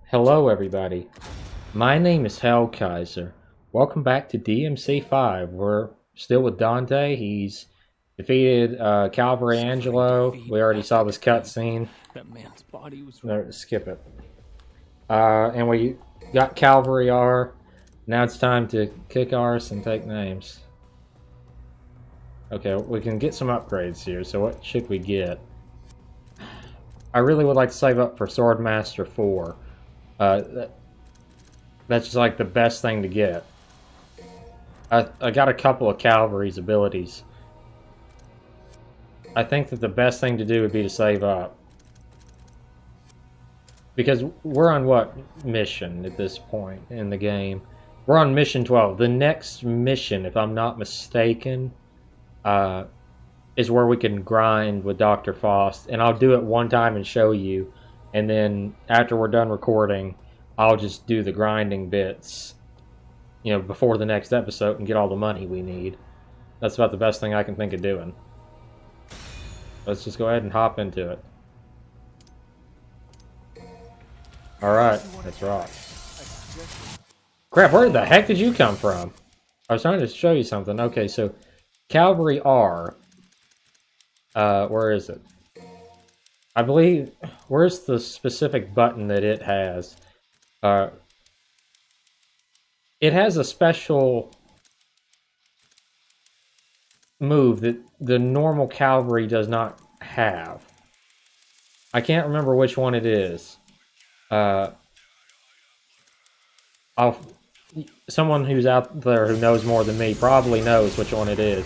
Hello everybody, my name is Hell Kaiser. Welcome back to DMC5. We're still with Dante. He's defeated Calvary Angelo. We already saw this cutscene. That man's body was No, skip it. And we got Calvary R. Now it's time to kick arse and take names. Okay, we can get some upgrades here, so what should we get? I really would like to save up for Swordmaster 4. That's just like the best thing to get. I got a couple of Calvary's abilities. I think that the best thing to do would be to save up. Because we're on what mission at this point in the game? We're on mission 12. The next mission, if I'm not mistaken, is where we can grind with Dr. Faust. And I'll do it one time and show you. And then after we're done recording, I'll just do the grinding bits, you know, before the next episode and get all the money we need. That's about the best thing I can think of doing. Let's just go ahead and hop into it. Alright, let's rock. Crap, where the heck did you come from? I was trying to show you something. Okay, so Calvary R. Where is it? I believe, where's the specific button that it has? It has a special move that the normal Calvary does not have. I can't remember which one it is. Someone who's out there who knows more than me probably knows which one it is.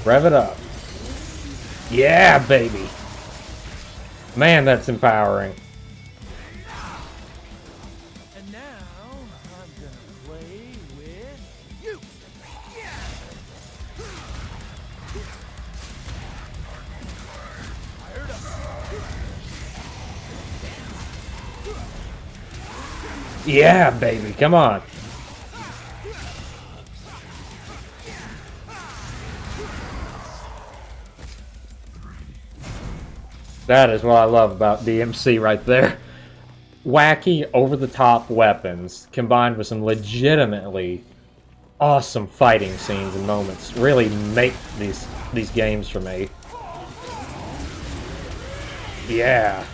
Rev it up. Yeah, baby. Man, that's empowering. And now I'm gonna play with you. Fired up. Yeah, baby. Come on. That is what I love about DMC right there. Wacky, over-the-top weapons combined with some legitimately awesome fighting scenes and moments really make these games for me. Yeah.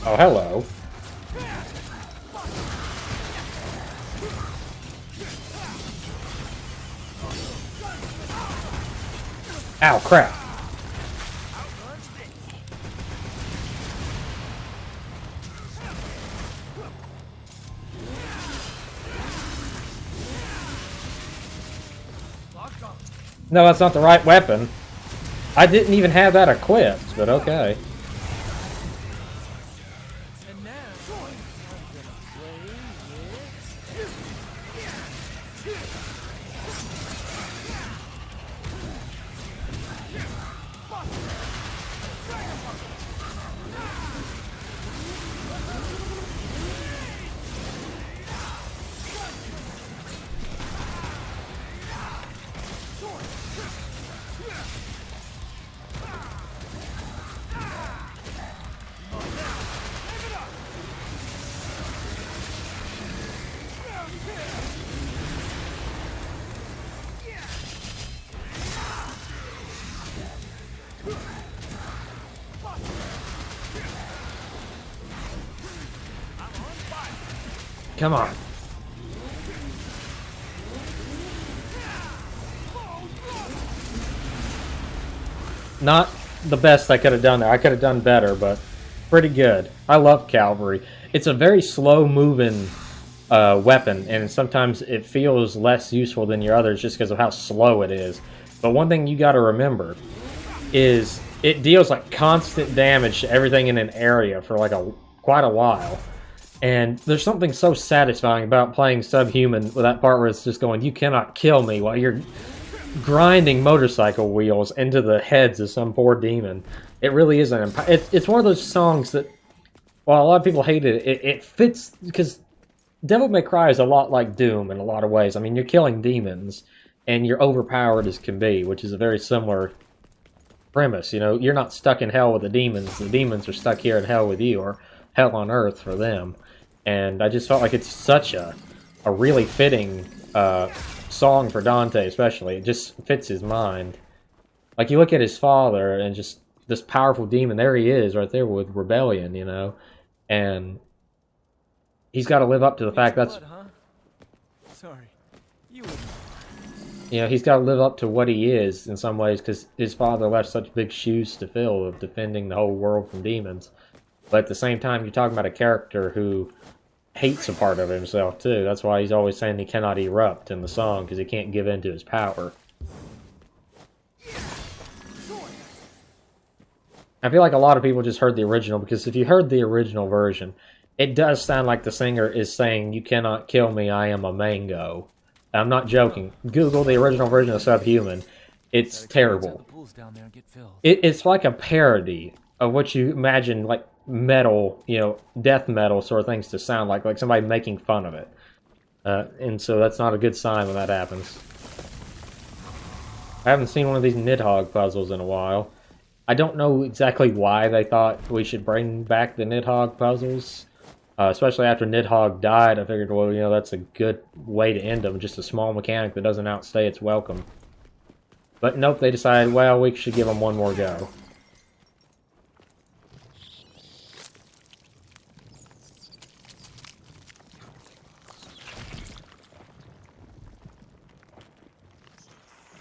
Oh, hello. Ow, crap. No, that's not the right weapon. I didn't even have that equipped, but okay. And now I'm gonna play with you. Come on. Not the best I could have done there. I could have done better, but pretty good. I love Calvary. It's a very slow-moving weapon, and sometimes it feels less useful than your others just because of how slow it is. But one thing you got to remember is it deals like constant damage to everything in an area for like quite a while. And there's something so satisfying about playing Subhuman with that part where it's just going, you cannot kill me, while you're grinding motorcycle wheels into the heads of some poor demon. It really is it's one of those songs that, while a lot of people hate it, it fits, because Devil May Cry is a lot like Doom in a lot of ways. I mean, you're killing demons, and you're overpowered as can be, which is a very similar premise. You know, you're not stuck in hell with the demons are stuck here in hell with you, or hell on earth for them. And I just felt like it's such a really fitting song for Dante, especially. It just fits his mind. Like, you look at his father, and just this powerful demon, there he is, right there with Rebellion, you know? And he's got to live up to the fact that's... Blood, huh? Sorry. You know, he's got to live up to what he is in some ways, because his father left such big shoes to fill of defending the whole world from demons. But at the same time, you're talking about a character who hates a part of himself, too. That's why he's always saying he cannot erupt in the song, because he can't give in to his power. I feel like a lot of people just heard the original, because if you heard the original version, it does sound like the singer is saying, you cannot kill me, I am a mango. I'm not joking. Google the original version of Subhuman. It's terrible. It's like a parody of what you imagine, like, metal, you know, death metal sort of things to sound like somebody making fun of it. And so that's not a good sign when that happens. I haven't seen one of these Nidhogg puzzles in a while. I don't know exactly why they thought we should bring back the Nidhogg puzzles. Especially after Nidhogg died, I figured, well, you know, that's a good way to end them. Just a small mechanic that doesn't outstay its welcome. But nope, they decided, well, we should give them one more go.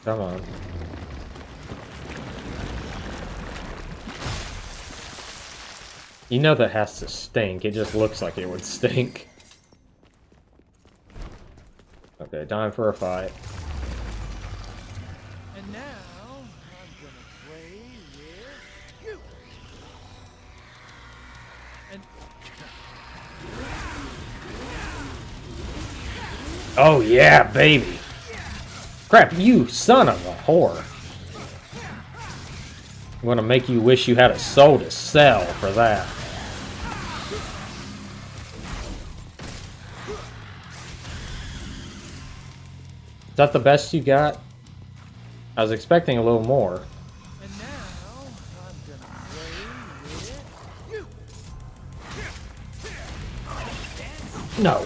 Come on. You know that has to stink. It just looks like it would stink. Okay, time for a fight. And now I'm gonna play with you. And oh yeah, baby! Crap, you son of a whore! I'm gonna make you wish you had a soul to sell for that. Is that the best you got? I was expecting a little more. and now I'm gonna play with you. No.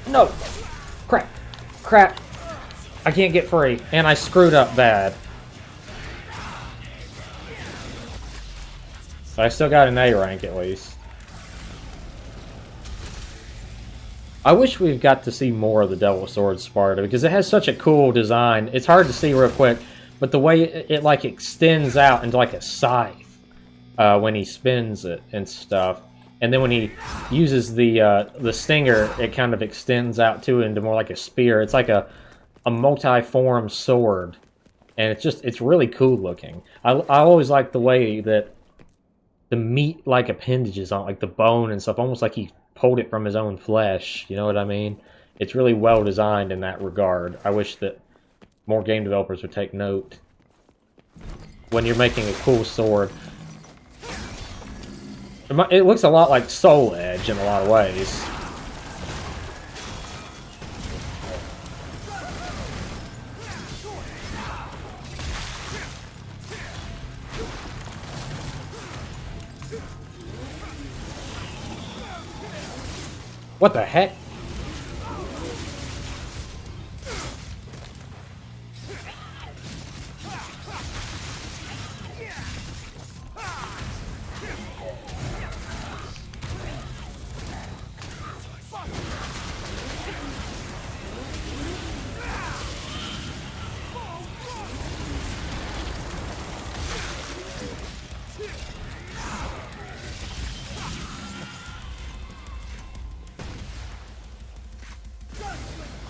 No! Crap. Crap. I can't get free. And I screwed up bad. But I still got an A rank at least. I wish we got to see more of the Devil Sword Sparta, because it has such a cool design. It's hard to see real quick, but the way it like extends out into like a scythe when he spins it and stuff. And then when he uses the stinger, it kind of extends out too into more like a spear. It's like a multi-form sword, and it's really cool looking. I always like the way that the meat-like appendages on, like the bone and stuff, almost like he pulled it from his own flesh. You know what I mean? It's really well designed in that regard. I wish that more game developers would take note when you're making a cool sword. It looks a lot like Soul Edge in a lot of ways. What the heck?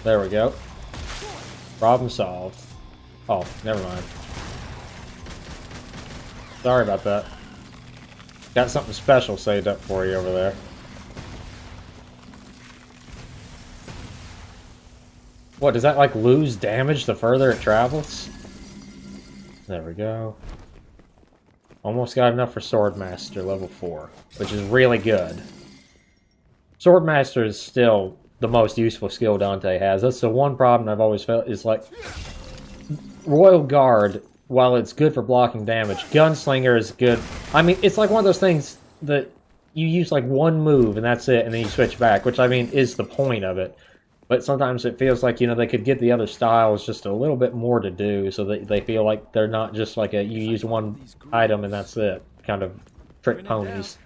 There we go. Problem solved. Oh, never mind. Sorry about that. Got something special saved up for you over there. What, does that, like, lose damage the further it travels? There we go. Almost got enough for Swordmaster level 4, which is really good. Swordmaster is still the most useful skill Dante has. That's the one problem I've always felt is, like, Royal Guard, while it's good for blocking damage, Gunslinger is good. I mean, it's like one of those things that you use, like, one move and that's it, and then you switch back, which, I mean, is the point of it. But sometimes it feels like, you know, they could get the other styles just a little bit more to do so that they feel like they're not just like a you use one item and that's it kind of trick ponies.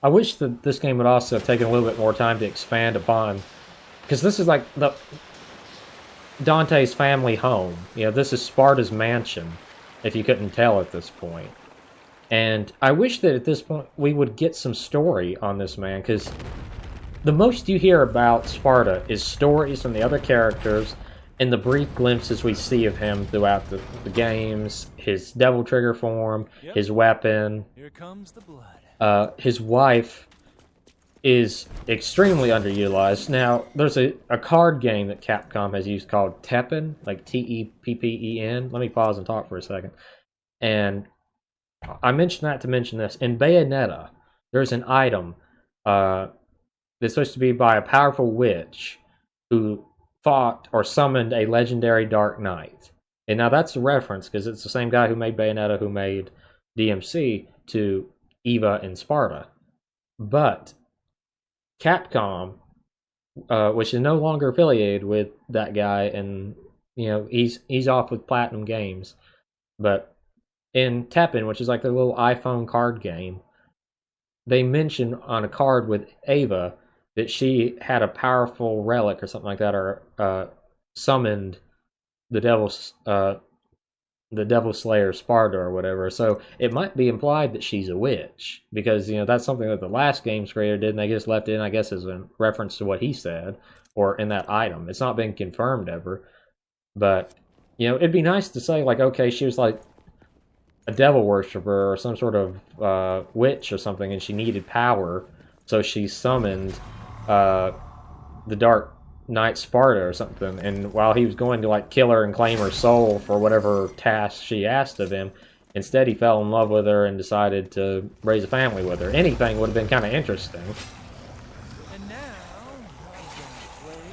I wish that this game would also have taken a little bit more time to expand upon, because this is like the Dante's family home. You know, this is Sparta's mansion, if you couldn't tell at this point. And I wish that at this point we would get some story on this man, because the most you hear about Sparta is stories from the other characters and the brief glimpses we see of him throughout the games, his Devil Trigger form, his weapon. Here comes the blood. His wife is extremely underutilized. Now, there's a card game that Capcom has used called Teppen, like T-E-P-P-E-N. Let me pause and talk for a second. And I mentioned that to mention this. In Bayonetta, there's an item that's supposed to be by a powerful witch who fought or summoned a legendary Dark Knight. And now that's a reference, because it's the same guy who made Bayonetta who made DMC, to Eva in Sparta. But Capcom, which is no longer affiliated with that guy, and you know he's off with Platinum Games, but in Teppen, which is like the little iPhone card game, they mention on a card with Ava that she had a powerful relic or something like that, or summoned the Devil Slayer Sparta or whatever. So it might be implied that she's a witch, because you know that's something that the last game's creator did, and they just left it in, I guess, as a reference to what he said, or in that item. It's not been confirmed ever, but you know it'd be nice to say like, okay, she was like a devil worshiper or some sort of witch or something, and she needed power, so she summoned the Dark Knight Sparta or something, and while he was going to like kill her and claim her soul for whatever task she asked of him, instead he fell in love with her and decided to raise a family with her. Anything would have been kind of interesting. And now I'm gonna play.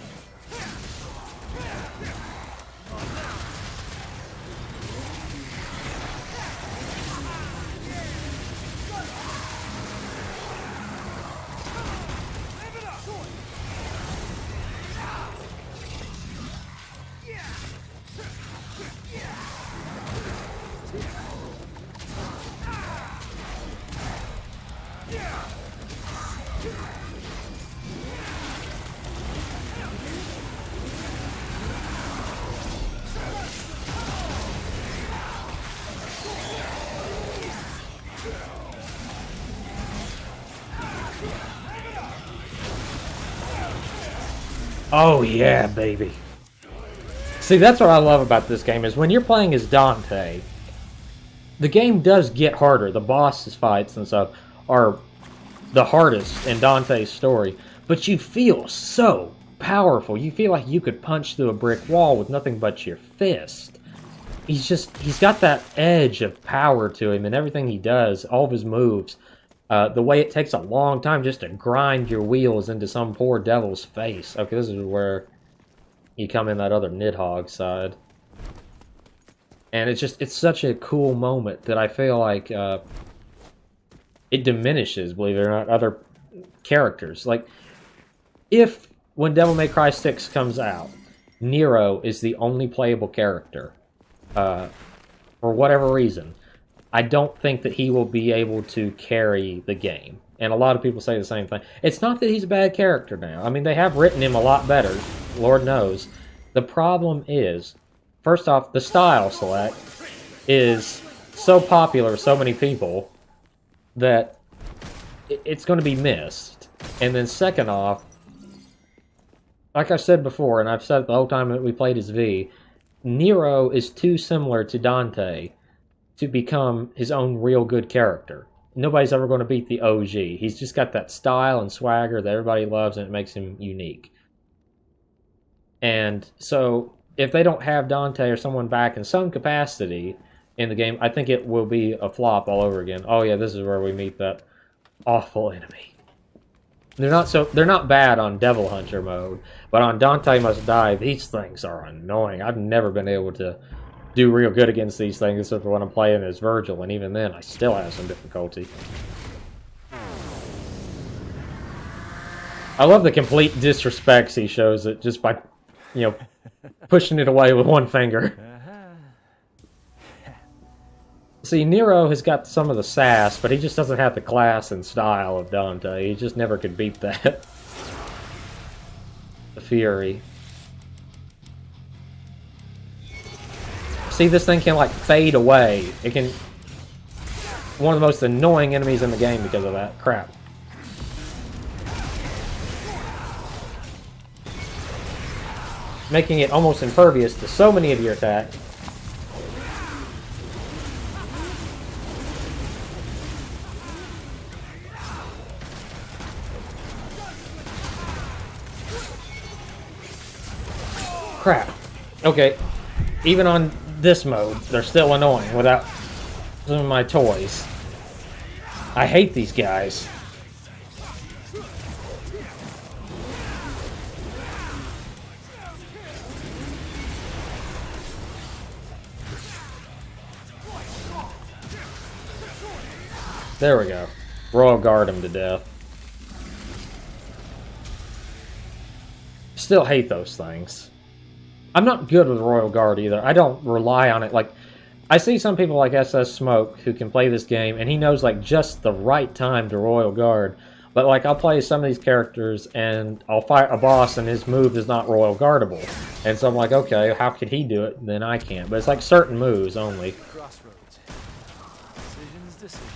Oh yeah, baby. See, that's what I love about this game, is when you're playing as Dante, the game does get harder. The boss fights and stuff are the hardest in Dante's story, but you feel so powerful. You feel like you could punch through a brick wall with nothing but your fist. He's got that edge of power to him, and everything he does, all of his moves, the way it takes a long time just to grind your wheels into some poor devil's face. Okay, this is where you come in that other Nidhogg side. And it's such a cool moment that I feel like it diminishes, believe it or not, other characters. Like, if when Devil May Cry 6 comes out, Nero is the only playable character, for whatever reason, I don't think that he will be able to carry the game. And a lot of people say the same thing. It's not that he's a bad character now. I mean, they have written him a lot better. Lord knows. The problem is, first off, the style select is so popular with so many people that it's going to be missed. And then second off, like I said before, and I've said it the whole time that we played as V, Nero is too similar to Dante to become his own real good character. Nobody's ever going to beat the OG. He's just got that style and swagger that everybody loves, and it makes him unique. And so, if they don't have Dante or someone back in some capacity in the game, I think it will be a flop all over again. Oh yeah, this is where we meet that awful enemy. They're not bad on Devil Hunter mode, but on Dante Must Die, these things are annoying. I've never been able to do real good against these things except for when I'm playing as Virgil, and even then I still have some difficulty. I love the complete disrespects he shows it just by, you know, pushing it away with one finger. See, Nero has got some of the sass, but he just doesn't have the class and style of Dante. He just never could beat that. The Fury. See, this thing can, like, fade away. It can... One of the most annoying enemies in the game because of that. Crap. Making it almost impervious to so many of your attacks. Crap. Okay. Even on this mode, they're still annoying without some of my toys. I hate these guys. There we go. Royal Guard him to death. Still hate those things. I'm not good with Royal Guard either. I don't rely on it. Like, I see some people like SS Smoke who can play this game, and he knows, like, just the right time to Royal Guard. But, like, I'll play some of these characters, and I'll fight a boss, and his move is not Royal Guardable. And so I'm like, okay, how could he do it? And then I can't. But it's, like, certain moves only. Crossroads. Decisions.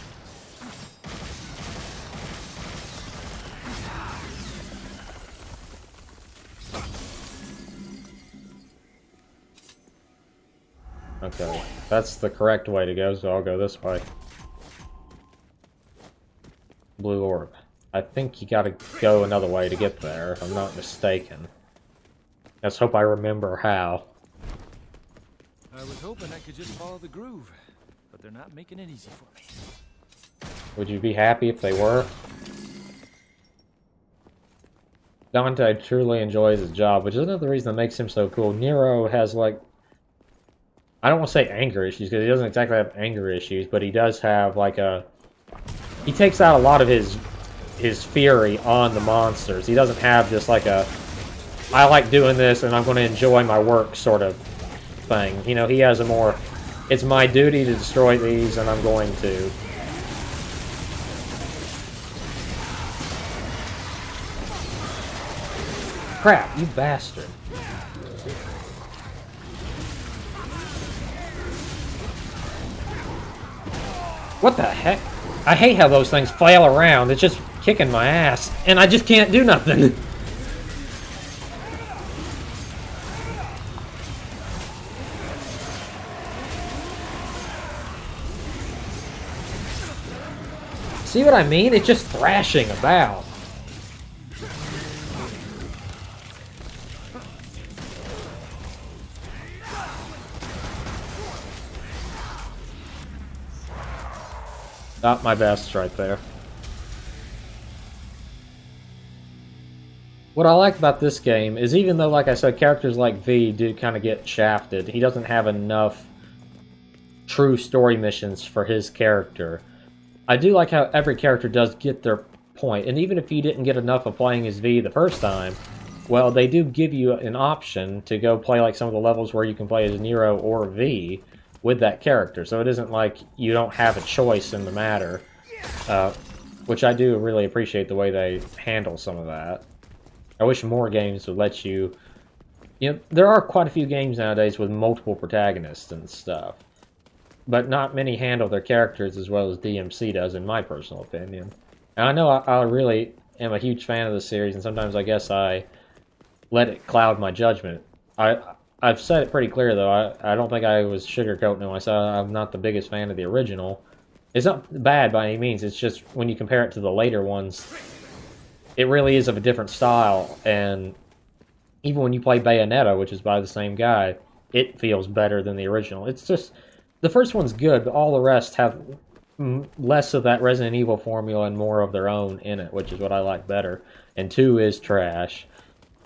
Okay, that's the correct way to go, so I'll go this way. Blue orb. I think you gotta go another way to get there, if I'm not mistaken. Let's hope I remember how. I was hoping I could just follow the groove, but they're not making it easy for me. Would you be happy if they were? Dante truly enjoys his job, which is another reason that makes him so cool. Nero has, like, I don't want to say anger issues, because he doesn't exactly have anger issues, but he does have, like, a... He takes out a lot of his fury on the monsters. He doesn't have just, like, a... I like doing this, and I'm going to enjoy my work sort of thing. You know, he has a more... It's my duty to destroy these, and I'm going to. Crap, you bastard. What the heck? I hate how those things flail around. It's just kicking my ass. And I just can't do nothing. See what I mean? It's just thrashing about. Not my best right there. What I like about this game is even though, like I said, characters like V do kind of get shafted, he doesn't have enough true story missions for his character. I do like how every character does get their point, and even if you didn't get enough of playing as V the first time, well, they do give you an option to go play like some of the levels where you can play as Nero or V with that character, so it isn't like you don't have a choice in the matter, which I do really appreciate the way they handle some of that. I wish more games would let you You know, there are quite a few games nowadays with multiple protagonists and stuff, but not many handle their characters as well as DMC does, in my personal opinion. And I know I really am a huge fan of the series, and sometimes I guess I let it cloud my judgment. I've said it pretty clear though. I don't think I was sugarcoating it when I said I'm not the biggest fan of the original. It's not bad by any means. It's just when you compare it to the later ones, it really is of a different style. And even when you play Bayonetta, which is by the same guy, it feels better than the original. It's just the first one's good, but all the rest have less of that Resident Evil formula and more of their own in it, which is what I like better. And 2 is trash.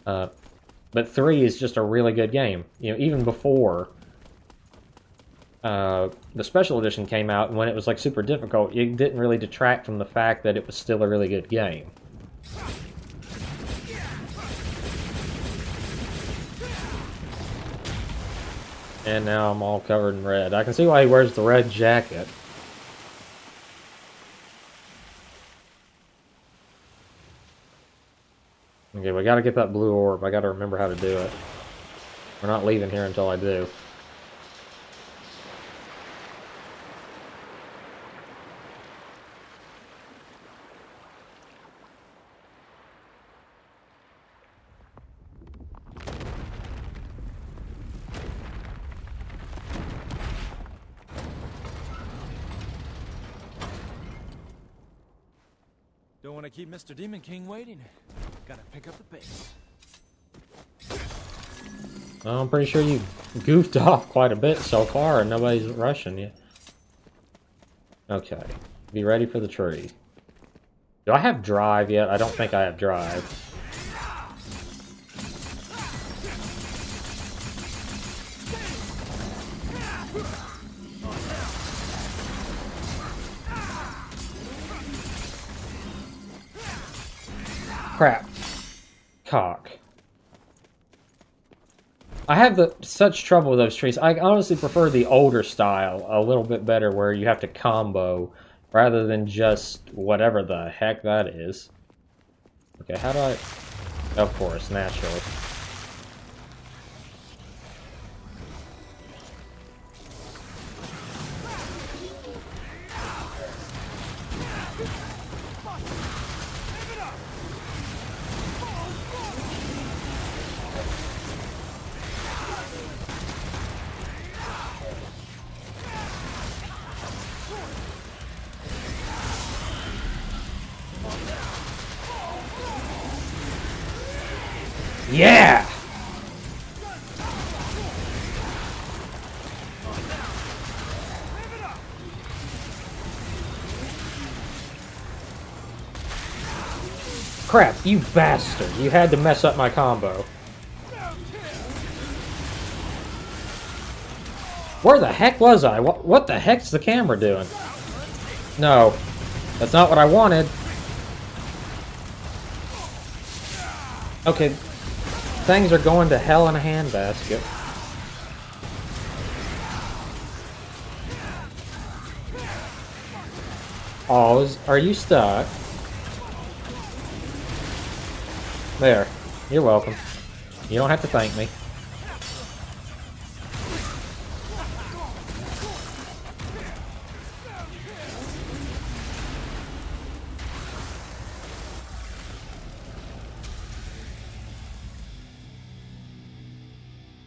But 3 is just a really good game. You know, even before the special edition came out, and when it was like super difficult, it didn't really detract from the fact that it was still a really good game. And now I'm all covered in red. I can see why he wears the red jacket. Okay, we gotta get that blue orb. I gotta remember how to do it. We're not leaving here until I do. Don't want to keep Mr. Demon King waiting. Gotta pick up the pace. Well, I'm pretty sure you goofed off quite a bit so far and nobody's rushing you. Okay. Be ready for the tree. Do I have drive yet? I don't think I have drive. Crap. Cock. I have such trouble with those trees. I honestly prefer the older style a little bit better, where you have to combo rather than just whatever the heck that is. Okay, how do I... Of course, naturally. Yeah! Crap, you bastard. You had to mess up my combo. Where the heck was I? What the heck's the camera doing? No. That's not what I wanted. Okay. Things are going to hell in a handbasket. Oh, are you stuck? There. You're welcome. You don't have to thank me.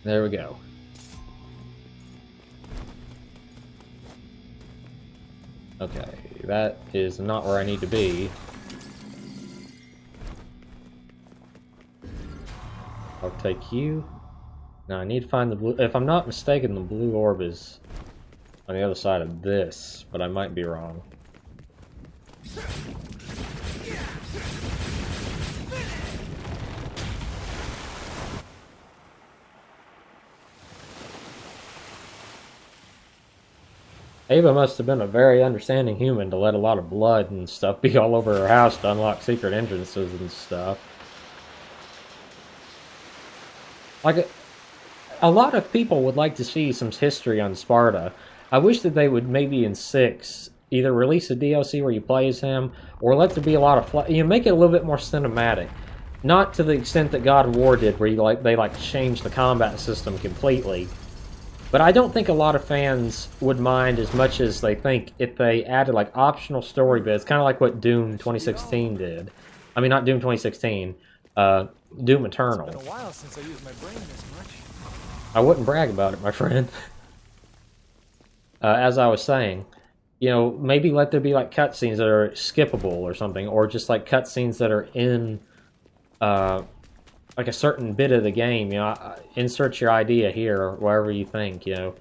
There we go. Okay, that is not where I need to be. I'll take you. Now I need to find the blue... If I'm not mistaken, the blue orb is on the other side of this, but I might be wrong. Ava must have been a very understanding human to let a lot of blood and stuff be all over her house to unlock secret entrances and stuff. Like, a lot of people would like to see some history on Sparta. I wish that they would, maybe in 6, either release a DLC where you play as him, or let there be a lot of... make it a little bit more cinematic. not to the extent that God of War did, where they changed the combat system completely. But I don't think a lot of fans would mind as much as they think if they added like optional story bits, kind of like what Doom 2016 did. I mean, not Doom 2016, Doom Eternal. It's been a while since I used my brain this much. I wouldn't brag about it, my friend. As I was saying, you know, maybe let there be like cutscenes that are skippable or something, or just like cutscenes that are in like a certain bit of the game. You know, insert your idea here or wherever you think, you know,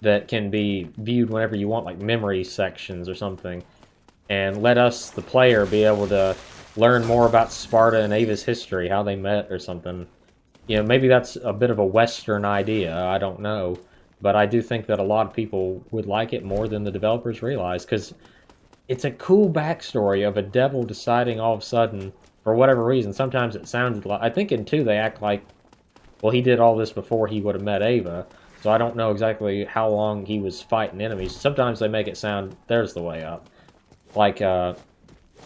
that can be viewed whenever you want, like memory sections or something, and let us, the player, be able to learn more about Sparta and Ava's history, how they met or something. You know, maybe that's a bit of a Western idea, I don't know. But I do think that a lot of people would like it more than the developers realize, because it's a cool backstory of a devil deciding all of a sudden, for whatever reason, sometimes it sounded like... I think in 2 they act like, well, he did all this before he would have met Ava, so I don't know exactly how long he was fighting enemies. Sometimes they make it sound, there's the way up. Like,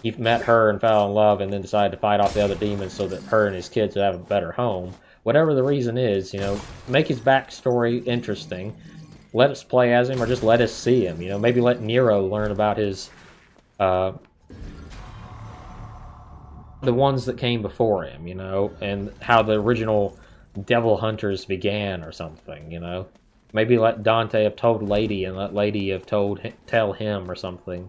he met her and fell in love and then decided to fight off the other demons so that her and his kids would have a better home. Whatever the reason is, you know, make his backstory interesting. Let us play as him, or just let us see him. You know, maybe let Nero learn about his, the ones that came before him, you know, and how the original devil hunters began or something, you know. Maybe let Dante have told Lady and let Lady have tell him or something.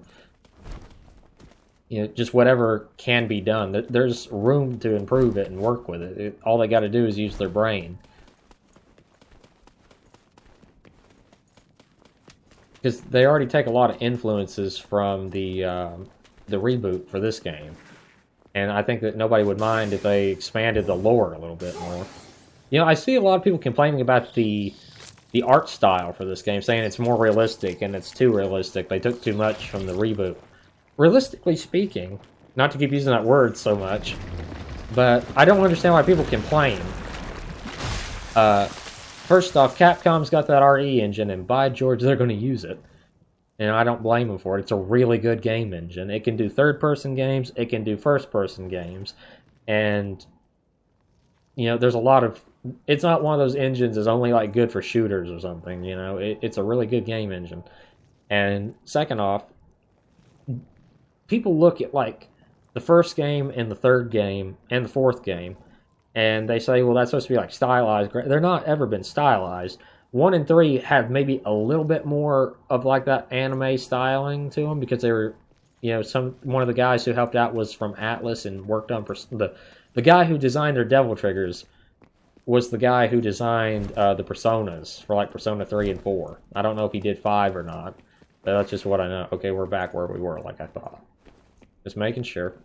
You know, just whatever can be done. There's room to improve it and work with it. All they got to do is use their brain. Because they already take a lot of influences from the reboot for this game. And I think that nobody would mind if they expanded the lore a little bit more. You know, I see a lot of people complaining about the art style for this game, saying it's more realistic and it's too realistic. They took too much from the reboot. Realistically speaking, not to keep using that word so much, but I don't understand why people complain. First off, Capcom's got that RE engine, and by George, they're going to use it. And I don't blame them for it. It's a really good game engine. It can do third-person games, it can do first-person games, and, you know, there's a lot of... It's not one of those engines that's only, like, good for shooters or something, you know? It's a really good game engine. And second off, people look at, like, the first game and the third game and the fourth game, and they say, well, that's supposed to be, like, stylized. They're not ever been stylized. 1 and 3 have maybe a little bit more of, like, that anime styling to them, because they were, you know, one of the guys who helped out was from Atlas and worked on... The guy who designed their Devil Triggers was the guy who designed the Personas for, like, Persona 3 and 4. I don't know if he did 5 or not, but that's just what I know. Okay, we're back where we were, like I thought. Just making sure.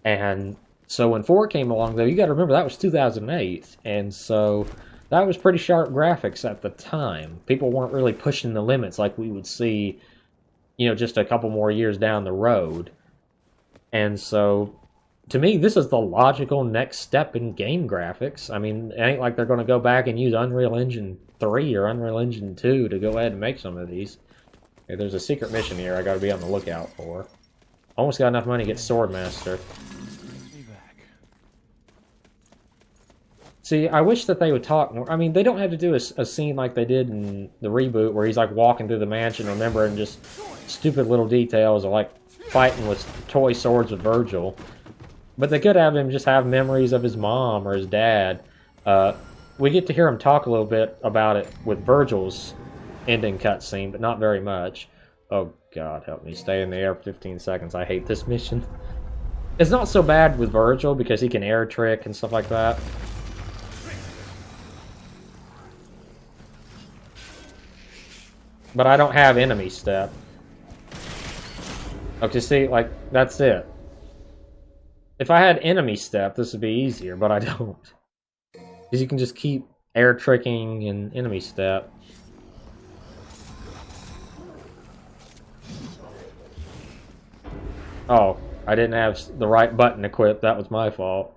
And so when 4 came along, though, you got to remember that was 2008, and so that was pretty sharp graphics at the time. People weren't really pushing the limits like we would see, you know, just a couple more years down the road. And so, to me, this is the logical next step in game graphics. I mean, it ain't like they're going to go back and use Unreal Engine 3 or Unreal Engine 2 to go ahead and make some of these. Okay, there's a secret mission here I got to be on the lookout for. Almost got enough money to get Swordmaster. See, I wish that they would talk more. I mean, they don't have to do a scene like they did in the reboot where he's like walking through the mansion, remembering just stupid little details or like fighting with toy swords with Virgil. But they could have him just have memories of his mom or his dad. We get to hear him talk a little bit about it with Virgil's ending cutscene, but not very much. Oh, God, help me. Stay in the air for 15 seconds. I hate this mission. It's not so bad with Virgil because he can air trick and stuff like that. But I don't have enemy step. Okay, see, like, that's it. If I had enemy step, this would be easier, but I don't. Because you can just keep air tricking and enemy step. Oh, I didn't have the right button equipped. That was my fault.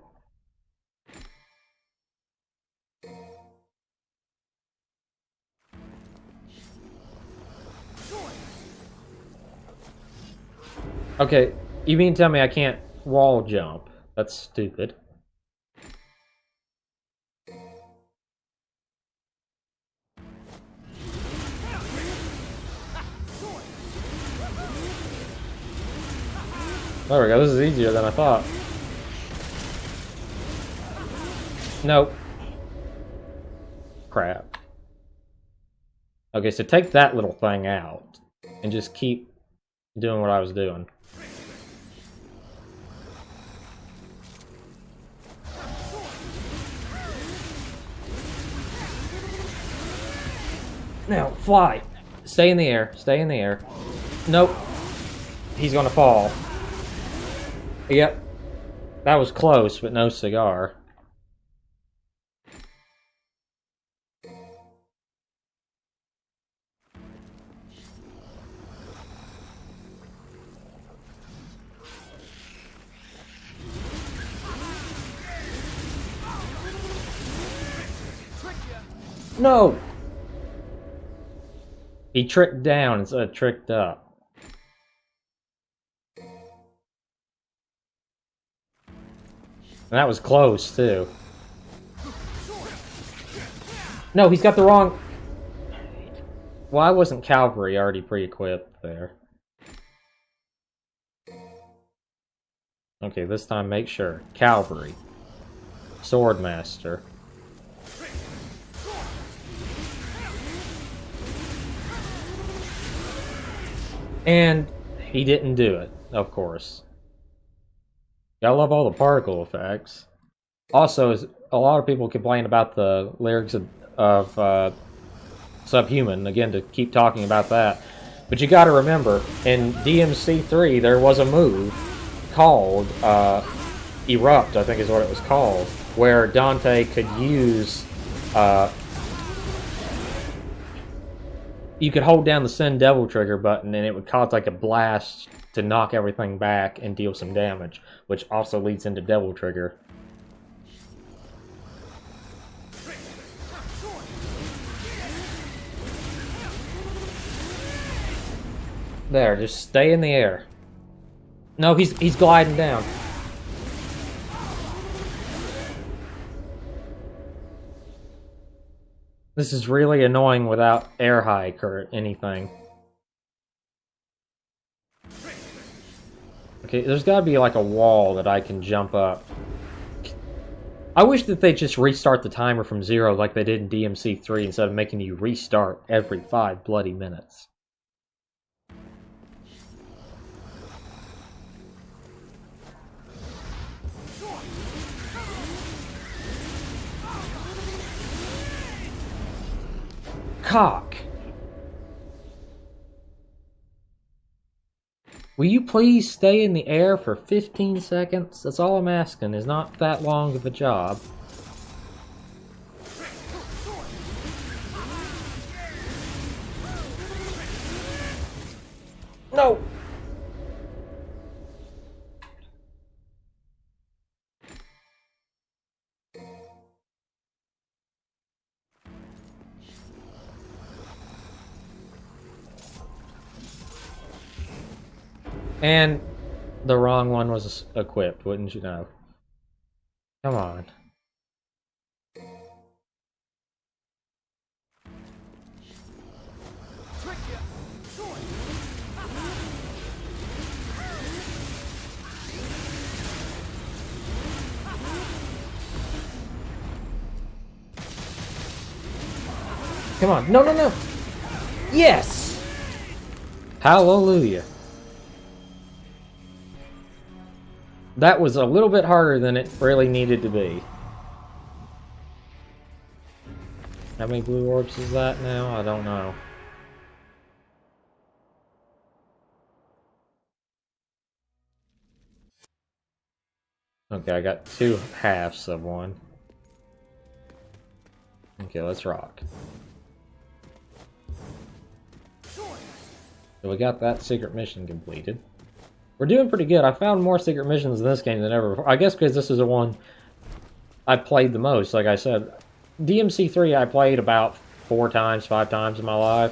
Okay, you mean to tell me I can't wall jump? That's stupid. There we go, this is easier than I thought. Nope. Crap. Okay, so take that little thing out. And just keep doing what I was doing. Now, fly! Stay in the air, stay in the air. Nope. He's gonna fall. Yep. That was close, but no cigar. No! He tricked down instead of tricked up. And that was close, too. No, he's got the wrong... Why wasn't Cavalry already pre-equipped there? Okay, this time make sure. Cavalry. Swordmaster. And he didn't do it, of course. I love all the particle effects. Also, a lot of people complain about the lyrics of Subhuman, again, to keep talking about that. But you gotta remember, in DMC3, there was a move called Erupt, I think is what it was called, where Dante could use... you could hold down the Send Devil trigger button and it would cause like a blast to knock everything back and deal some damage, which also leads into Devil Trigger. There, just stay in the air. No, he's gliding down. This is really annoying without air hike or anything. Okay, there's gotta be like a wall that I can jump up. I wish that they just restart the timer from 0 like they did in DMC3 instead of making you restart every 5 bloody minutes. Cock! Will you please stay in the air for 15 seconds? That's all I'm asking. It's not that long of a job. No! And the wrong one was equipped, wouldn't you know? Come on. Come on. No, no, no! Yes! Hallelujah. That was a little bit harder than it really needed to be. How many blue orbs is that now? I don't know. Okay, I got 2 halves of one. Okay, let's rock. So we got that secret mission completed. We're doing pretty good. I found more secret missions in this game than ever before. I guess because this is the one I played the most, like I said. DMC3 I played about 4 times, 5 times in my life.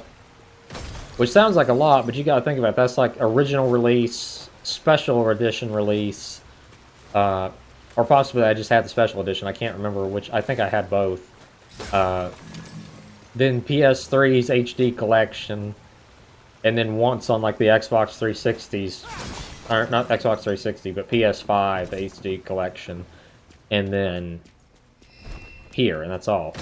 Which sounds like a lot, but you gotta think about it. That's like original release, special edition release, Or possibly I just had the special edition. I can't remember which. I think I had both. Then PS3's HD collection, and then once on like the Xbox 360's, or not Xbox 360, but PS5 HD collection, and then here, and that's all.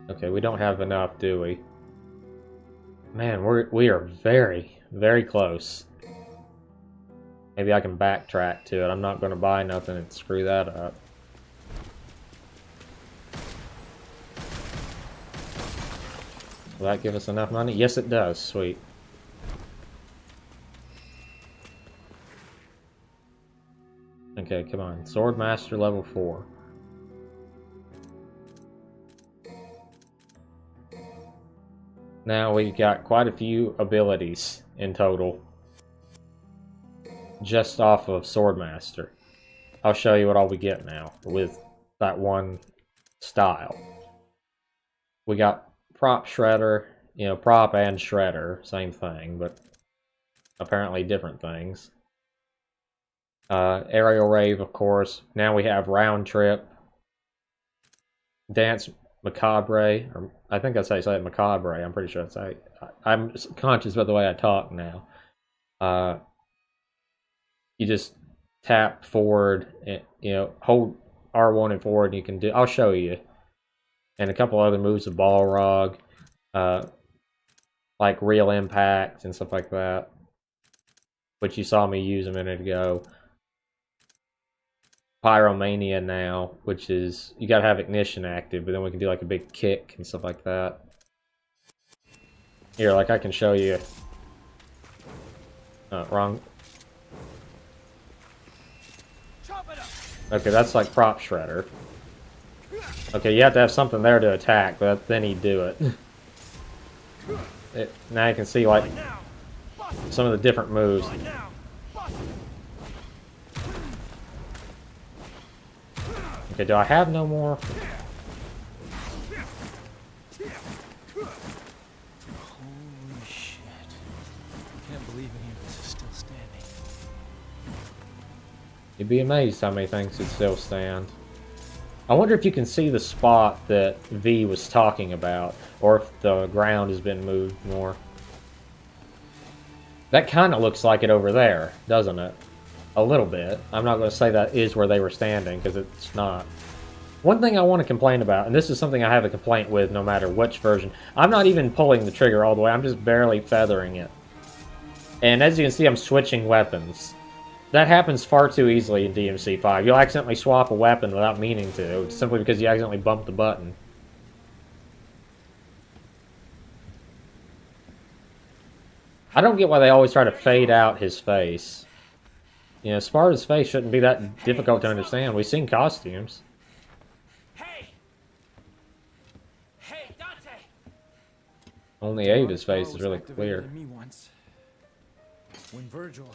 Okay, we don't have enough, do we? Man, we are very, very close. Maybe I can backtrack to it. I'm not going to buy nothing and screw that up. Will that give us enough money? Yes, it does. Sweet. Okay, come on. Sword Master level 4. Now we got quite a few abilities in total. Just off of Swordmaster. I'll show you what all we get now with that one style. We got Prop Shredder, you know, Prop and Shredder, same thing, but apparently different things. Aerial Rave, of course. Now we have Round Trip. Dance Macabre, or I think I say it Macabre, I'm pretty sure I'm conscious about the way I talk now. You just tap forward, and, you know, hold R1 and forward, and you can do. I'll show you, and a couple other moves of Balrog, like Real Impact and stuff like that, which you saw me use a minute ago. Pyromania now, which is you gotta have ignition active, but then we can do like a big kick and stuff like that. Here, like I can show you. Wrong. Okay, that's like Prop Shredder. Okay, you have to have something there to attack, but then he'd do it. Now you can see like some of the different moves. Okay, do I have no more? Holy shit. Can't believe any of this is still standing. You'd be amazed how many things could still stand. I wonder if you can see the spot that V was talking about, or if the ground has been moved more. That kind of looks like it over there, doesn't it? A little bit. I'm not going to say that is where they were standing, because it's not. One thing I want to complain about, and this is something I have a complaint with no matter which version, I'm not even pulling the trigger all the way, I'm just barely feathering it. And as you can see, I'm switching weapons. That happens far too easily in DMC5. You'll accidentally swap a weapon without meaning to, simply because you accidentally bumped the button. I don't get why they always try to fade out his face. You know, Sparta's face shouldn't be that difficult to understand. We've seen costumes. Hey! Hey, Dante! Only Ava's face is really clear. Me once, when Virgil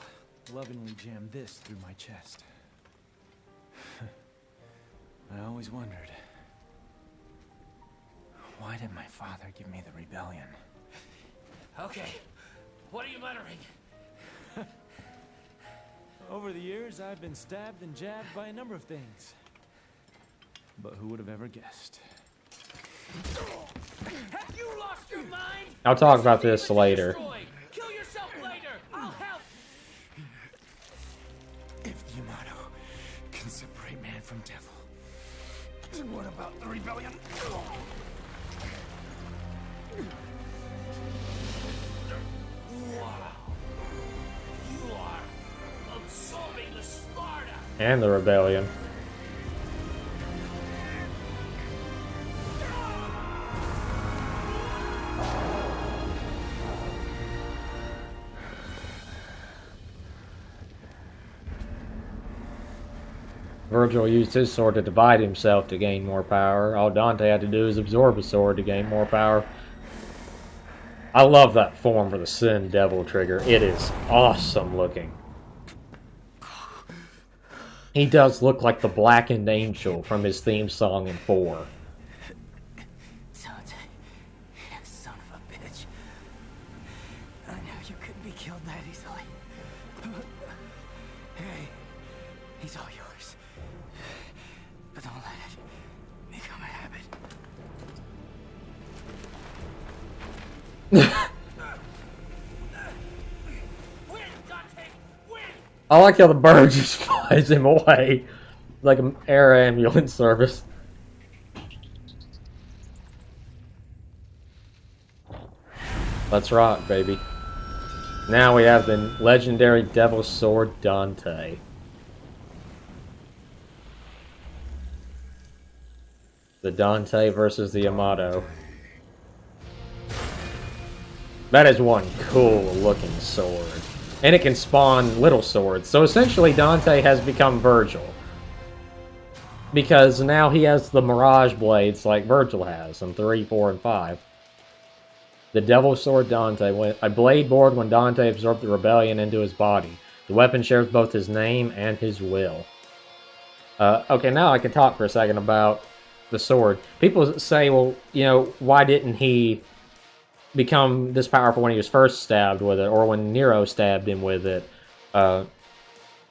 lovingly jammed this through my chest. I always wondered, why did my father give me the rebellion? Okay, what are you muttering? Over the years, I've been stabbed and jabbed by a number of things. But who would have ever guessed? Have you lost your mind? I'll talk about this later. Kill yourself later. I'll help. If Yamato can separate man from devil, then what about the rebellion? Wow. You are absorbing the Sparta. And the rebellion. Virgil used his sword to divide himself to gain more power. All Dante had to do is absorb a sword to gain more power. I love that form for the Sin Devil trigger. It is awesome looking. He does look like the Blackened Angel from his theme song in 4. Dante, you son of a bitch. I knew you couldn't be killed that easily. I like how the bird just flies him away. Like an air ambulance service. Let's rock, baby. Now we have the legendary Devil Sword Dante. The Dante versus the Yamato. That is one cool looking sword. And it can spawn little swords. So essentially Dante has become Virgil. Because now he has the Mirage Blades like Virgil has in 3, 4, and 5. The Devil Sword Dante. A blade board when Dante absorbed the rebellion into his body. The weapon shares both his name and his will. Okay, now I can talk for a second about the sword. People say, well, you know, why didn't he become this powerful when he was first stabbed with it, or when Nero stabbed him with it, and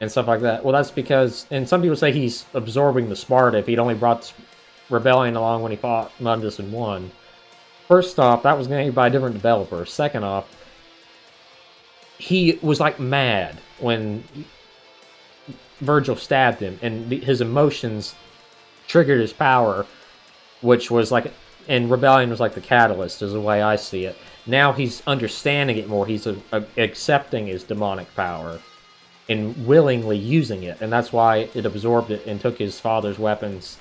stuff like that? Well, that's because, and some people say he's absorbing the Sparta if he'd only brought the rebellion along when he fought Mundus and won. First off, that was made by a different developer. Second off, he was like mad when Virgil stabbed him, and his emotions triggered his power, which was like, and rebellion was like the catalyst, is the way I see it. Now he's understanding it more. He's accepting his demonic power and willingly using it, and that's why it absorbed it and took his father's weapons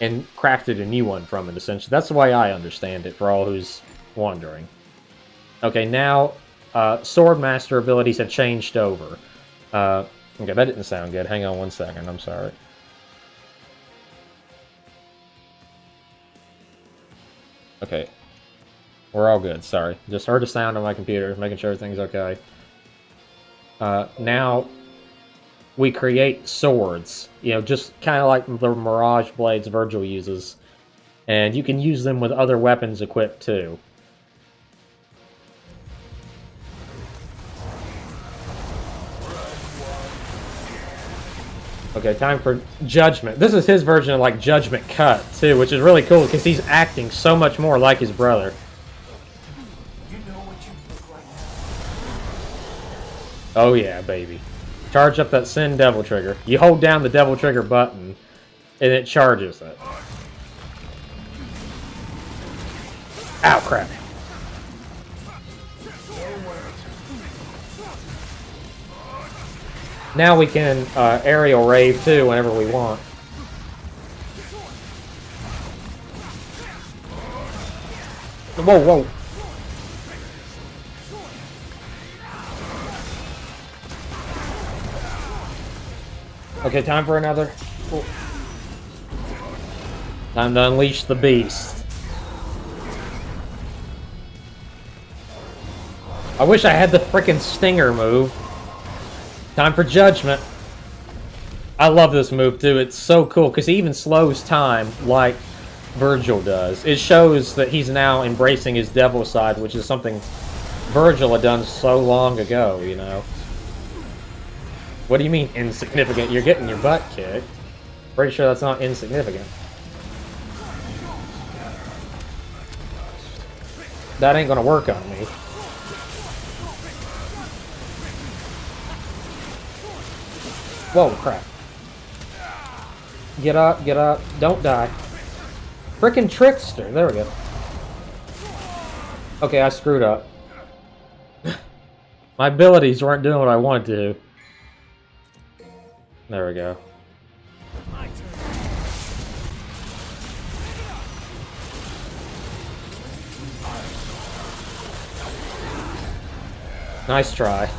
and crafted a new one from it, essentially. That's the way I understand it, for all who's wondering. Okay, now, Sword Master abilities have changed over. Okay, that didn't sound good. Hang on one second, I'm sorry. Okay. We're all good, sorry. Just heard a sound on my computer, making sure everything's okay. Now, we create swords. You know, just kind of like the Mirage Blades Virgil uses. And you can use them with other weapons equipped, too. Okay, time for Judgment. This is his version of, like, Judgment Cut, too, which is really cool, because he's acting so much more like his brother. Oh yeah, baby. Charge up that Sin Devil Trigger. You hold down the Devil Trigger button, and it charges it. Ow, crap. Now we can aerial rave too whenever we want. Whoa, whoa. Okay, time for another. Oh. Time to unleash the beast. I wish I had the frickin' Stinger move. Time for Judgment. I love this move too. It's so cool because he even slows time like Virgil does. It shows that he's now embracing his devil side, which is something Virgil had done so long ago, you know. What do you mean insignificant? You're getting your butt kicked. Pretty sure that's not insignificant. That ain't gonna work on me. Whoa, crap. Get up, get up. Don't die. Frickin' trickster. There we go. Okay, I screwed up. My abilities weren't doing what I wanted to. There we go. Nice try.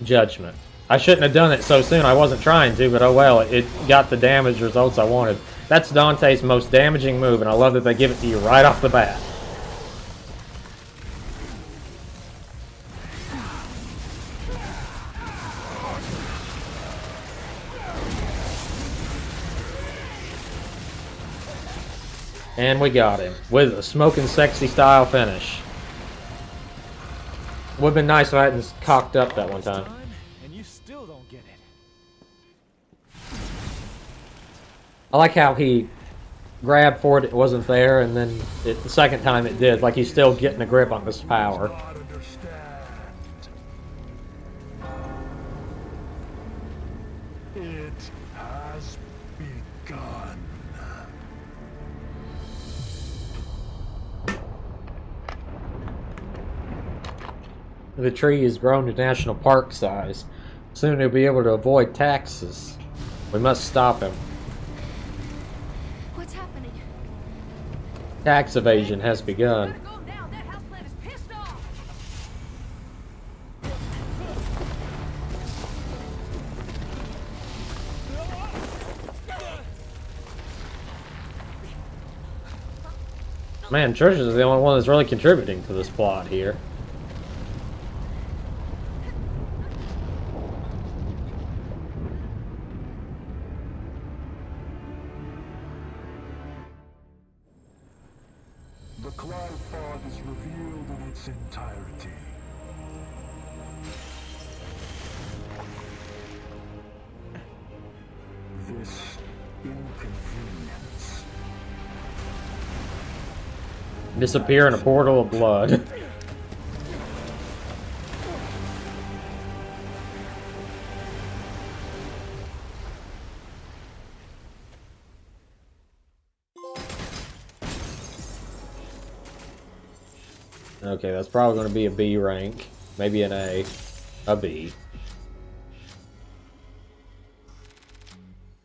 Judgment. I shouldn't have done it so soon. I wasn't trying to, but oh well. It got the damage results I wanted. That's Dante's most damaging move, and I love that they give it to you right off the bat. And we got him with a smoking sexy style finish. Would have been nice if I hadn't cocked up that one time. And you still don't get it. I like how he grabbed for it, it wasn't there, and then the second time it did. Like he's still getting a grip on this power. It has begun. The tree has grown to national park size. Soon he'll be able to avoid taxes. We must stop him. What's happening? Tax evasion has begun. Gotta go now. That houseplant is pissed off. Man, Trish is the only one that's really contributing to this plot here. The Clive is revealed in its entirety. This inconvenience. Disappear in a portal of blood. Okay, that's probably going to be a B rank. Maybe an A. A B.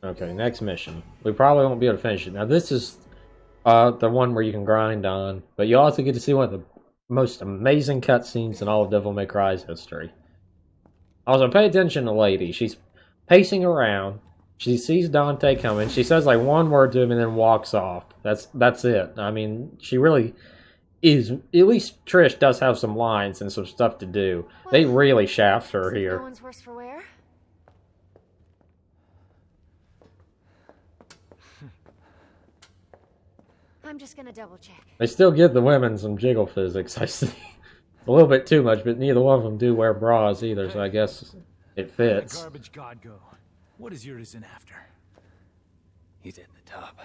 Okay, next mission. We probably won't be able to finish it. Now this is the one where you can grind on, but you also get to see one of the most amazing cutscenes in all of Devil May Cry's history. Also, pay attention to the lady. She's pacing around. She sees Dante coming. She says like one word to him and then walks off. That's it. I mean, she really is. At least Trish does have some lines and some stuff to do. They really shaft her No here. one's worse for wear. I'm just gonna double check. They still give the women some jiggle physics, I see. A little bit too much, but neither one of them do wear bras either, so I guess it Where'd the fits. garbage god go? What is Urizen after? He's at the top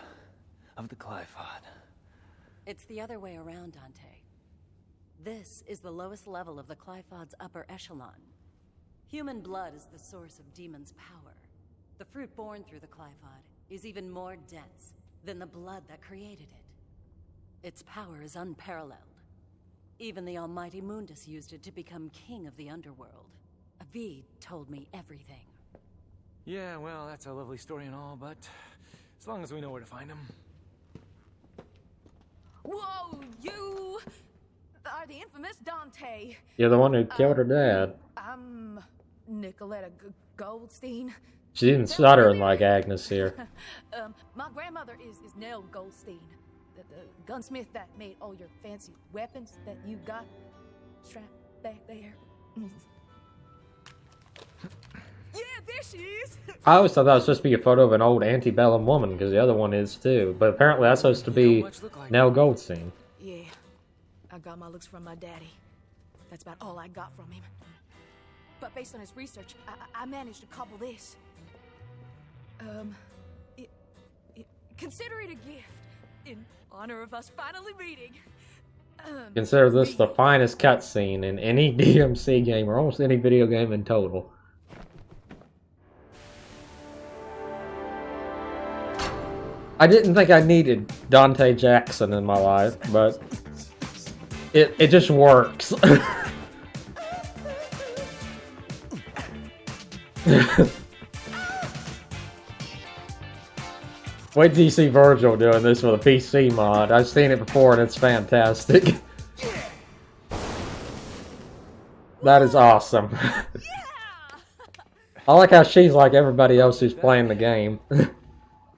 of the Clifod. It's the other way around, Dante. This is the lowest level of the Clifod's upper echelon. Human blood is the source of demons' power. The fruit born through the Clifod is even more dense than the blood that created it. Its power is unparalleled. Even the almighty Mundus used it to become king of the underworld. Avid told me everything. Yeah, well, that's a lovely story and all, but as long as we know where to find him. Whoa, you are the infamous Dante. You're the one who killed her dad. I'm Nicoletta Goldstein. She's even stuttering like Agnes here. My grandmother is Nell Goldstein, the gunsmith that made all your fancy weapons that you got strapped back there. Yeah, there she is. I always thought that was supposed to be a photo of an old antebellum woman, because the other one is too. But apparently that's supposed to be Nell Goldstein. Yeah, I got my looks from my daddy. That's about all I got from him. But based on his research, I managed to cobble this. Consider it a gift in honor of us finally meeting. Consider this the finest cutscene in any DMC game, or almost any video game in total. I didn't think I needed Dante Jackson in my life, but it just works. Wait till you see Virgil doing this with a PC mod. I've seen it before and it's fantastic. That is awesome. I like how she's like everybody else who's playing the game.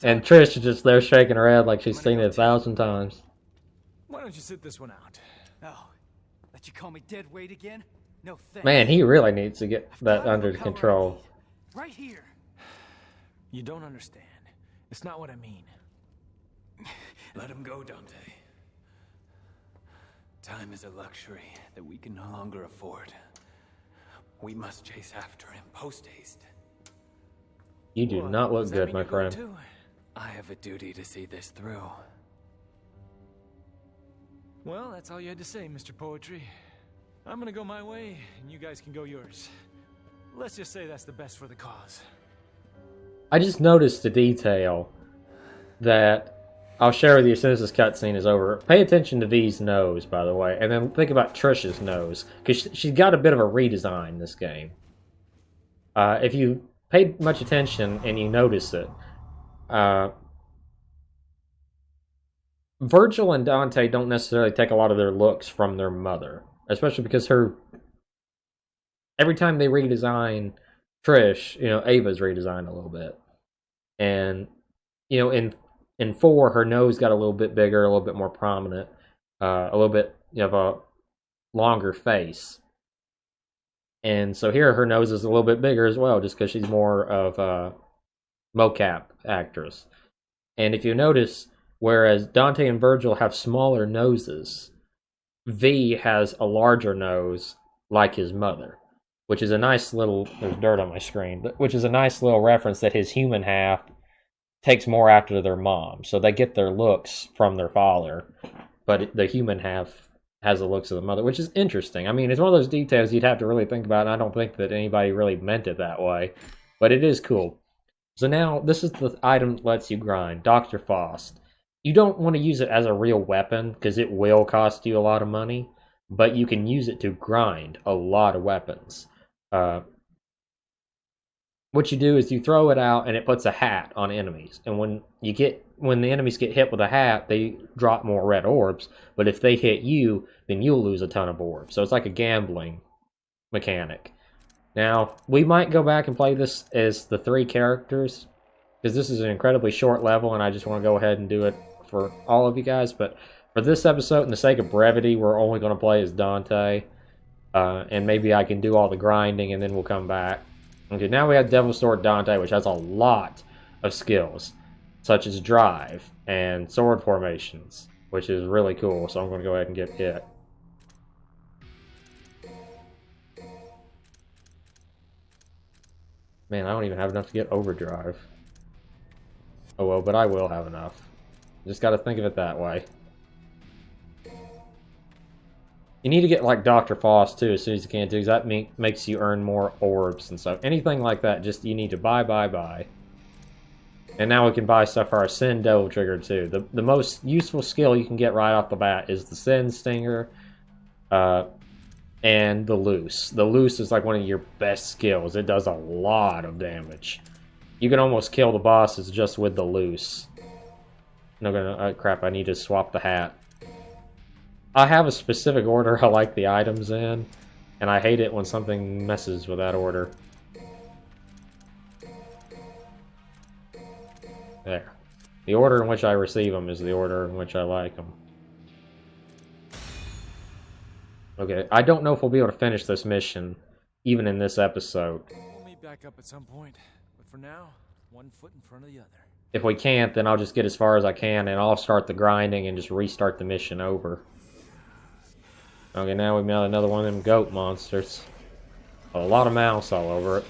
And Trish is just there shaking her head like she's seen it 1,000 times. Why don't you sit this one out? Oh, let you call me dead weight again? No thanks. Man, he really needs to get that Got under the power control. I need. Right here. You don't understand. It's not what I mean. Let him go, Dante. Time is a luxury that we can no longer afford. We must chase after him post-haste. You do What, not look does that good, mean my you're going friend. too? I have a duty to see this through. Well, that's all you had to say, Mr. Poetry. I'm gonna go my way, and you guys can go yours. Let's just say that's the best for the cause. I just noticed the detail that I'll share with you as soon as this cutscene is over. Pay attention to V's nose, by the way, and then think about Trish's nose, because she's got a bit of a redesign in this game. If you paid much attention and you notice it, Virgil and Dante don't necessarily take a lot of their looks from their mother, especially because every time they redesign Trish, Ava's redesigned a little bit. And, in 4, her nose got a little bit bigger, a little bit more prominent, a little bit of a longer face. And so here her nose is a little bit bigger as well, just because she's more of a mocap actress. And if you notice, whereas Dante and Virgil have smaller noses, V has a larger nose like his mother, which is a nice little... There's dirt on my screen. Which is a nice little reference that his human half takes more after their mom. So they get their looks from their father, but the human half has the looks of the mother, which is interesting. I mean, it's one of those details you'd have to really think about, and I don't think that anybody really meant it that way, but it is cool. So now, this is the item that lets you grind, Dr. Faust. You don't want to use it as a real weapon, because it will cost you a lot of money, but you can use it to grind a lot of weapons. What you do is you throw it out, and it puts a hat on enemies. And when the enemies get hit with a hat, they drop more red orbs. But if they hit you, then you'll lose a ton of orbs. So it's like a gambling mechanic. Now, we might go back and play this as the 3 characters, because this is an incredibly short level, and I just want to go ahead and do it for all of you guys. But for this episode, in the sake of brevity, we're only going to play as Dante. And maybe I can do all the grinding, and then we'll come back. Okay, now we have Devil's Sword Dante, which has a lot of skills, such as drive and sword formations, which is really cool, so I'm going to go ahead and get it. Man, I don't even have enough to get overdrive. Oh well, but I will have enough. Just got to think of it that way. You need to get like Dr. Faust too as soon as you can too, because that makes you earn more orbs and stuff. Anything like that, just you need to buy. And now we can buy stuff for our Sin Devil Trigger too. The most useful skill you can get right off the bat is the Sin Stinger and the Loose. The Loose is like one of your best skills. It does a lot of damage. You can almost kill the bosses just with the Loose. No, crap, I need to swap the hat. I have a specific order I like the items in, and I hate it when something messes with that order. There. The order in which I receive them is the order in which I like them. Okay, I don't know if we'll be able to finish this mission, even in this episode. We'll meet back up at some point, but for now, one foot in front of the other. If we can't, then I'll just get as far as I can, and I'll start the grinding and just restart the mission over. Okay, now we've got another one of them goat monsters. A lot of mouse all over it.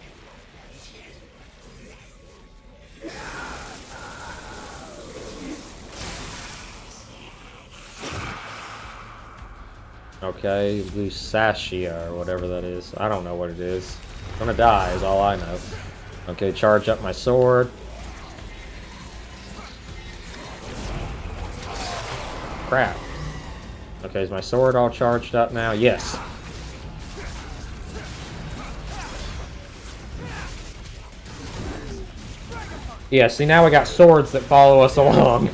Okay, Lusatia, or whatever that is. I don't know what it is. I'm gonna die is all I know. Okay, charge up my sword. Crap. Okay, is my sword all charged up now? Yes. Yeah, see, now we got swords that follow us along.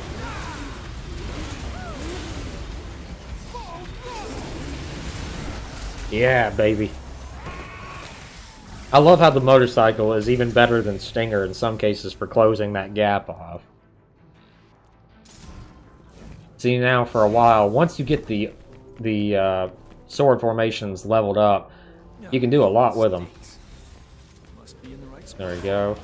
Yeah, baby. I love how the motorcycle is even better than Stinger in some cases for closing that gap off. See, now for a while, once you get the sword formations leveled up, you can do a lot with them. There we go.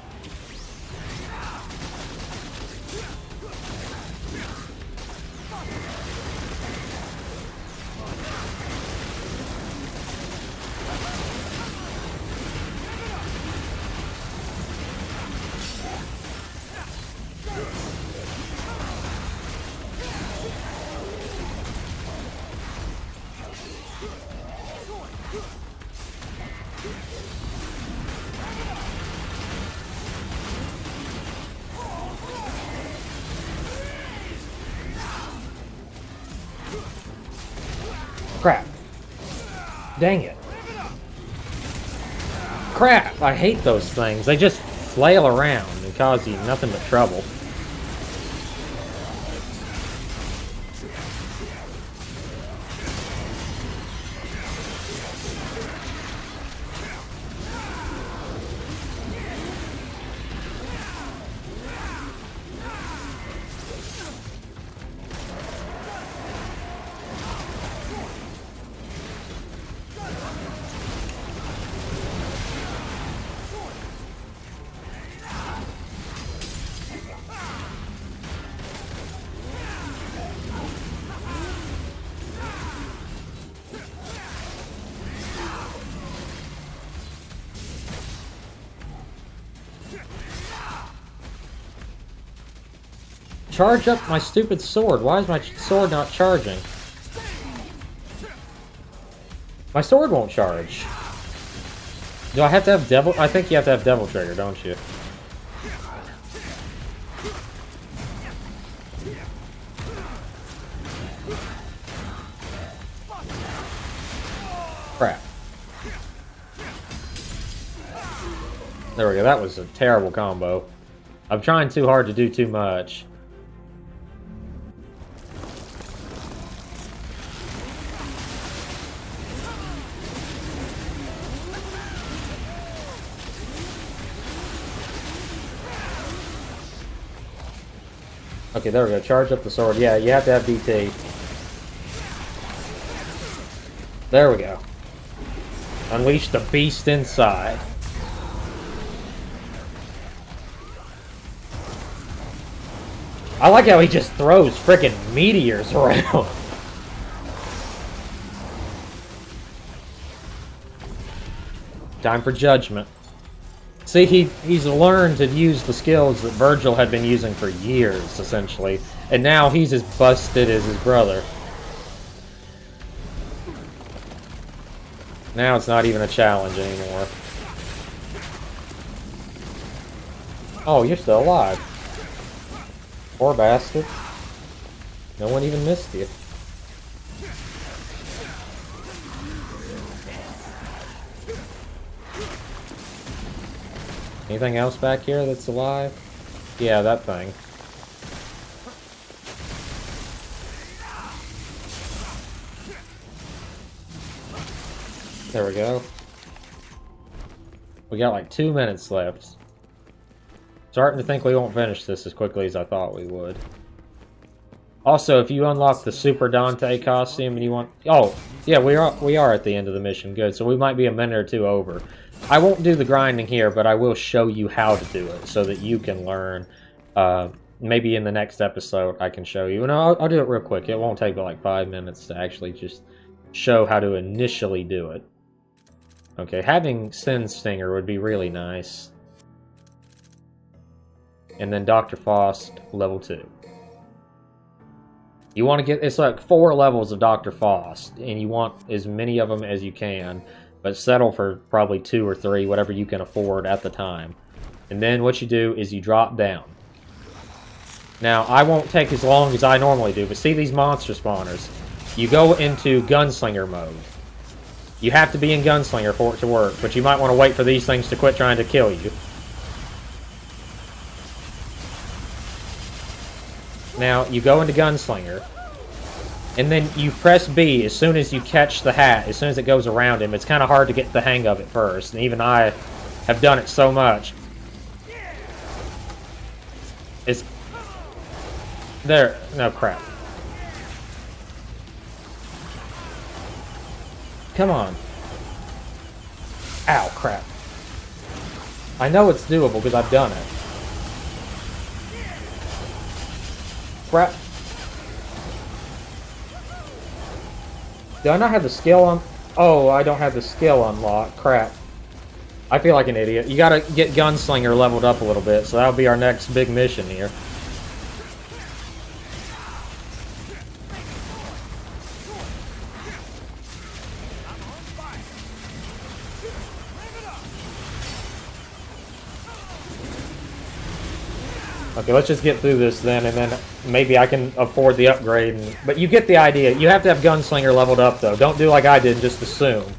Dang it. Crap, I hate those things. They just flail around and cause you nothing but trouble. Charge up my stupid sword. Why is my sword not charging? My sword won't charge. Do I have to have devil? I think you have to have devil trigger, don't you? Crap. There we go. That was a terrible combo. I'm trying too hard to do too much. Okay, there we go. Charge up the sword. Yeah, you have to have DT. There we go. Unleash the beast inside. I like how he just throws frickin' meteors around. Time for judgment. See, he's learned to use the skills that Virgil had been using for years, essentially. And now he's as busted as his brother. Now it's not even a challenge anymore. Oh, you're still alive. Poor bastard. No one even missed you. Anything else back here that's alive? Yeah, that thing. There we go. We got like 2 minutes left. Starting to think we won't finish this as quickly as I thought we would. Also, if you unlock the Super Dante costume and you want... Oh, yeah, we are at the end of the mission. Good, so we might be a minute or two over. I won't do the grinding here, but I will show you how to do it so that you can learn. Maybe in the next episode I can show you. And I'll do it real quick. It won't take but like 5 minutes to actually just show how to initially do it. Okay, having Sin Stinger would be really nice. And then Dr. Faust, level 2. You want to get... It's like 4 levels of Dr. Faust. And you want as many of them as you can. But settle for probably 2 or 3, whatever you can afford at the time. And then what you do is you drop down. Now, I won't take as long as I normally do, but see these monster spawners? You go into Gunslinger mode. You have to be in Gunslinger for it to work, but you might want to wait for these things to quit trying to kill you. Now, you go into Gunslinger. And then you press B as soon as you catch the hat, as soon as it goes around him. It's kind of hard to get the hang of it first, and even I have done it so much. It's... There. No, crap. Come on. Ow, crap. I know it's doable because I've done it. Crap. Do I not have the skill on? Oh, I don't have the skill unlocked. Crap. I feel like an idiot. You gotta get Gunslinger leveled up a little bit, so that'll be our next big mission here. Okay, let's just get through this then, and then maybe I can afford the upgrade. But you get the idea. You have to have Gunslinger leveled up, though. Don't do like I did and just assume.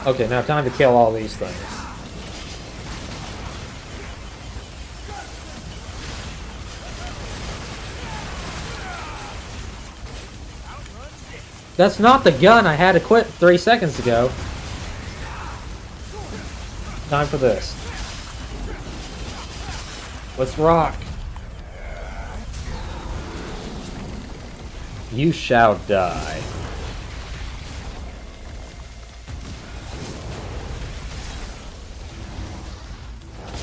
Okay, now time to kill all these things. That's not the gun I had equipped 3 seconds ago. Time for this. Let's rock. You shall die.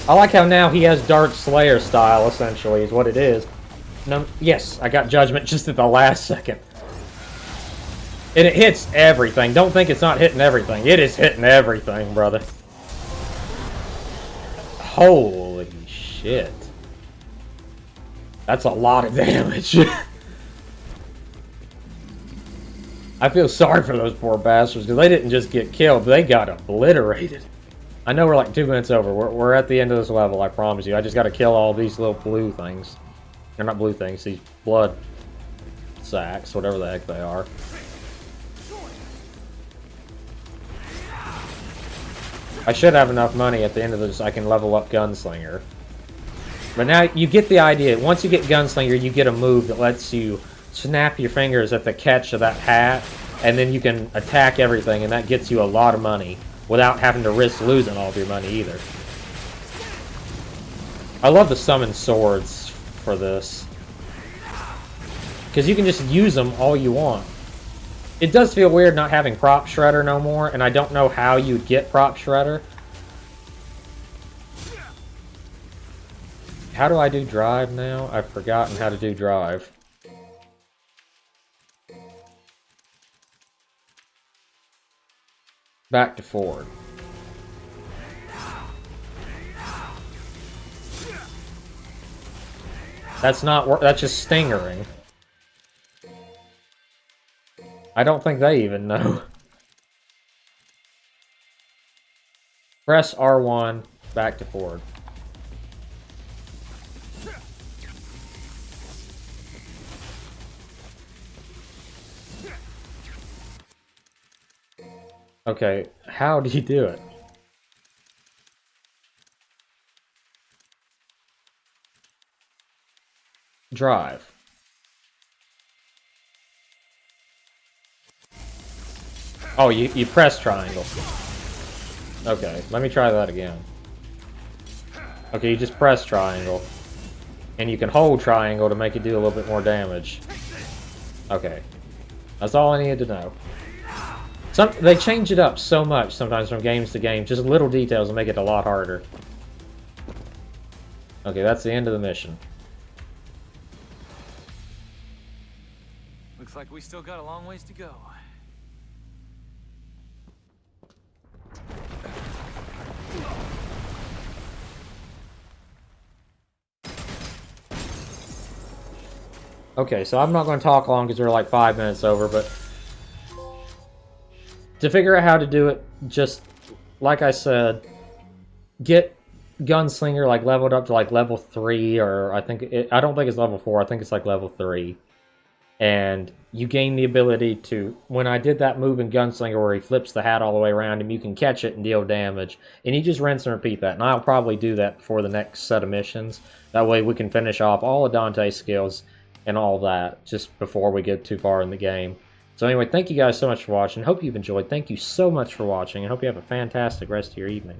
I like how now he has Dark Slayer style, essentially, is what it is. No, yes, I got Judgment just at the last second. And it hits everything. Don't think it's not hitting everything. It is hitting everything, brother. Holy shit. That's a lot of damage. I feel sorry for those poor bastards, because they didn't just get killed, they got obliterated. I know we're like 2 minutes over. We're at the end of this level, I promise you. I just gotta kill all these little blue things. They're not blue things, these blood sacks, whatever the heck they are. I should have enough money at the end of this I can level up Gunslinger. But now you get the idea. Once you get Gunslinger, you get a move that lets you snap your fingers at the catch of that hat, and then you can attack everything, and that gets you a lot of money without having to risk losing all of your money either. I love the summon swords for this, because you can just use them all you want. It does feel weird not having Prop Shredder no more, and I don't know how you'd get Prop Shredder. How do I do drive now? I've forgotten how to do drive. Back to forward. That's not, that's just stingering. I don't think they even know. Press R1, back to forward. Okay, how do you do it? Drive. Oh, you press triangle. Okay, let me try that again. Okay, you just press triangle. And you can hold triangle to make it do a little bit more damage. Okay. That's all I needed to know. They change it up so much sometimes from games to game. Just little details will make it a lot harder. Okay, that's the end of the mission. Looks like we still got a long ways to go. Okay, so I'm not going to talk long because we're like 5 minutes over, but to figure out how to do it, just like I said, get Gunslinger like leveled up to like level 3, or I don't think it's level 4, I think it's like level 3. And you gain the ability to, when I did that move in Gunslinger where he flips the hat all the way around him, you can catch it and deal damage. And you just rinse and repeat that. And I'll probably do that before the next set of missions. That way we can finish off all of Dante's skills and all that just before we get too far in the game. So anyway, thank you guys so much for watching. Hope you've enjoyed. Thank you so much for watching. I hope you have a fantastic rest of your evening.